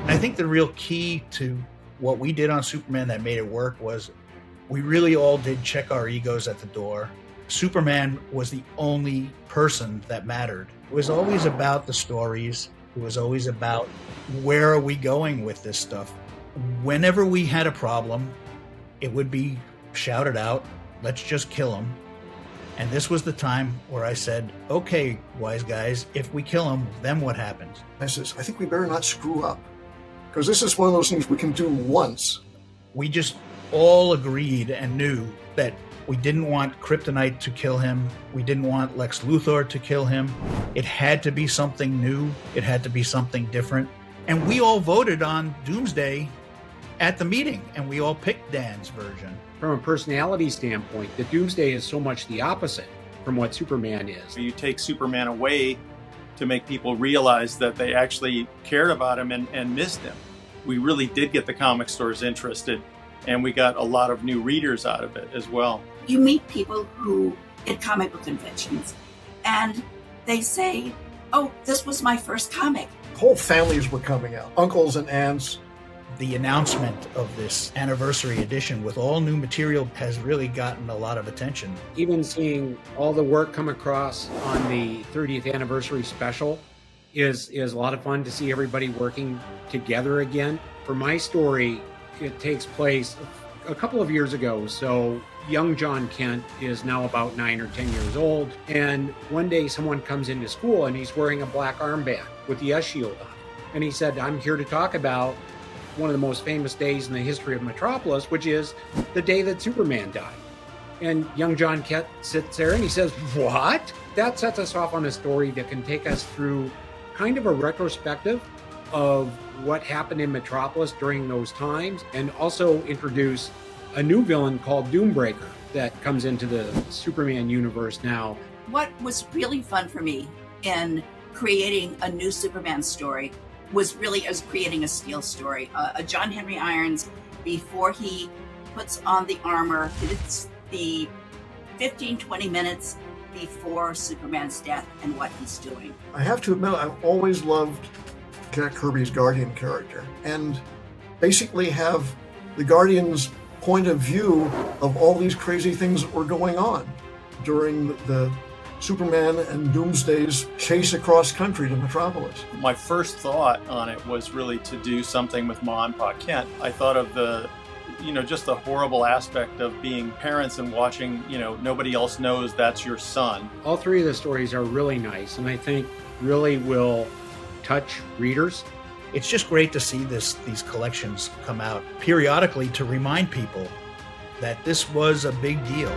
I think the real key to what we did on Superman that made it work was we really all did check our egos at the door. Superman was the only person that mattered. It was always about the stories. It was always about where are we going with this stuff. Whenever we had a problem, it would be shouted out, let's just kill him. And this was the time where I said, okay, wise guys, if we kill him, then what happens? I says, I think we better not screw up, because this is one of those things we can do once. We just all agreed and knew that we didn't want Kryptonite to kill him. We didn't want Lex Luthor to kill him. It had to be something new. It had to be something different. And we all voted on Doomsday at the meeting, and we all picked Dan's version. From a personality standpoint, the Doomsday is so much the opposite from what Superman is. You take Superman away to make people realize that they actually cared about him and missed him. We really did get the comic stores interested, and we got a lot of new readers out of it as well. You meet people who at comic book conventions, and they say, oh, this was my first comic. Whole families were coming out, uncles and aunts. The announcement of this anniversary edition with all new material has really gotten a lot of attention. Even seeing all the work come across on the 30th anniversary special is a lot of fun to see everybody working together again. For my story, it takes place a couple of years ago. So young John Kent is now about 9 or 10 years old. And one day someone comes into school and he's wearing a black armband with the S shield on. And he said, I'm here to talk about one of the most famous days in the history of Metropolis, which is the day that Superman died. And young John Kent sits there and he says, what? That sets us off on a story that can take us through kind of a retrospective of what happened in Metropolis during those times, and also introduce a new villain called Doombreaker that comes into the Superman universe now. What was really fun for me in creating a new Superman story was really as creating a Steel story. A John Henry Irons, before he puts on the armor, it's the 15-20 minutes before Superman's death and what he's doing. I have to admit, I've always loved Jack Kirby's Guardian character, and basically have the Guardian's point of view of all these crazy things that were going on during the Superman and Doomsday's chase across country to Metropolis. My first thought on it was really to do something with Ma and Pa Kent. I thought of just the horrible aspect of being parents and watching, nobody else knows that's your son. All three of the stories are really nice, and I think really will touch readers. It's just great to see these collections come out periodically to remind people that this was a big deal.